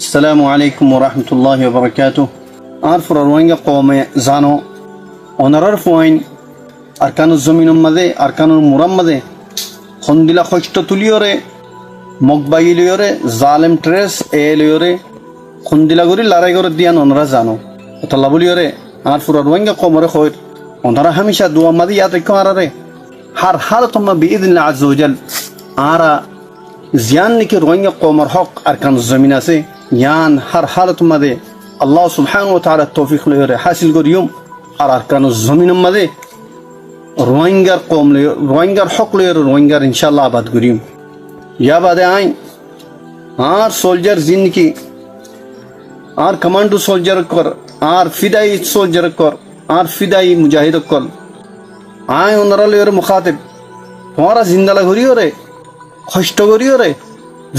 السلام عليكم ورحمة الله وبركاته. أعرف روينجا قوم زانو ونعرف وين أركان الزمين مذي أركان المرمذي خندلا خشت تليوري مقباي ليوري ظالم ترس ليوري خندلا غوري لاري غور ديان ونرا زانو وطلبو ليوري أعرف روينجا قوم رخوير ونرا هميشا دوا مذي ياتركو عراري هر حالتهم بإذن الله عز وجل آرا زيان نكي روينجا قوم رحق أركان الزمين سي يان هر حالتهم مذي الله سبحانه وتعالى التوفيق ليوري حاصل غور يوم أركان الزمين مذي روينجر قوم لي روينجر حق لي روينجر إن شاء الله بعد قريم يا بعد عين سولجر زندگی کمانڈو سولجر کر فدائی سولجر کر فدائی مجاہد کر اونرا لیر مخاطب تمہارا زندہ گھوری ہو رہے خشت گھوری ہو رہے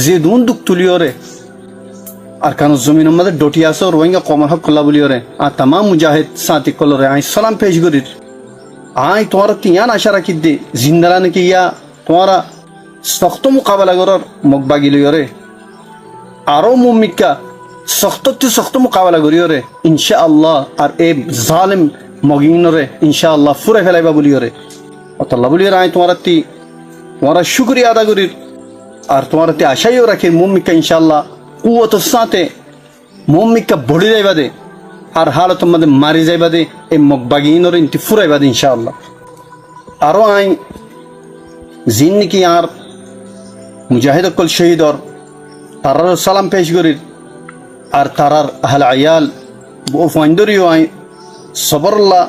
زیدون دکھ تلی ہو رہے ارکان الزمین مدد ڈوٹیا سے روینگا قوم حق اللہ بلی ہو رہے تمام مجاہد ساتھی کل رہے سلام پیش گریر تمہارا تیان آشارہ کی دے زندہ لانے کی یا تمہارا سخت مقابلہ گرر مقبا گیلی ہو رہے آرو مومک کا سخت مقابلہ گری ہو رہے انشاءاللہ اور اے ظالم مغین ہو رہے انشاءاللہ فرے فیلائی با بلی ہو رہے اور اللہ بلی رہے تمہارا شکریہ ادا گریر اور تمہارا تی آشائی ہو رکھے مومک کا انشاءاللہ قوت الساتے مومک کا بڑی رہے با دے আর হালত মধ্যে মারি যাইবা দে এই মকবাগিনর ইনতি ফুরাইবা দে ইনশাআল্লাহ আরো আই জিন্নি কি আর মুজাহিদ কল শহীদর তারার সালাম পেশ করি আর তারার আহল আয়াল ও ফাইন্দরিও আই সবরল্লাহ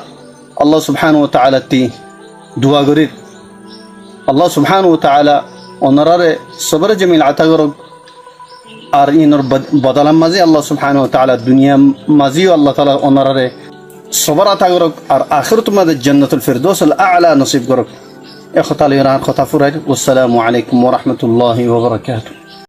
আল্লাহ সুবহানাহু ওয়া তাআলা তি দোয়া করি আল্লাহ সুবহানাহু ওয়া তাআলা ওনারে সবর জামিল আতা করুক আর ইনর বদলাম মাঝে আল্লাহ সুবহানাহু ওয়া তাআলা দুনিয়া মাঝে আল্লাহ তাআলা ওনারে সবর আতা করুক আর আখিরাত মাঝে জান্নাতুল ফিরদৌস আল আ'লা নসিব করুক এ কথা লিরান কথা ফুরাই আসসালামু আলাইকুম ওয়া রাহমাতুল্লাহি ওয়া বারাকাতুহু।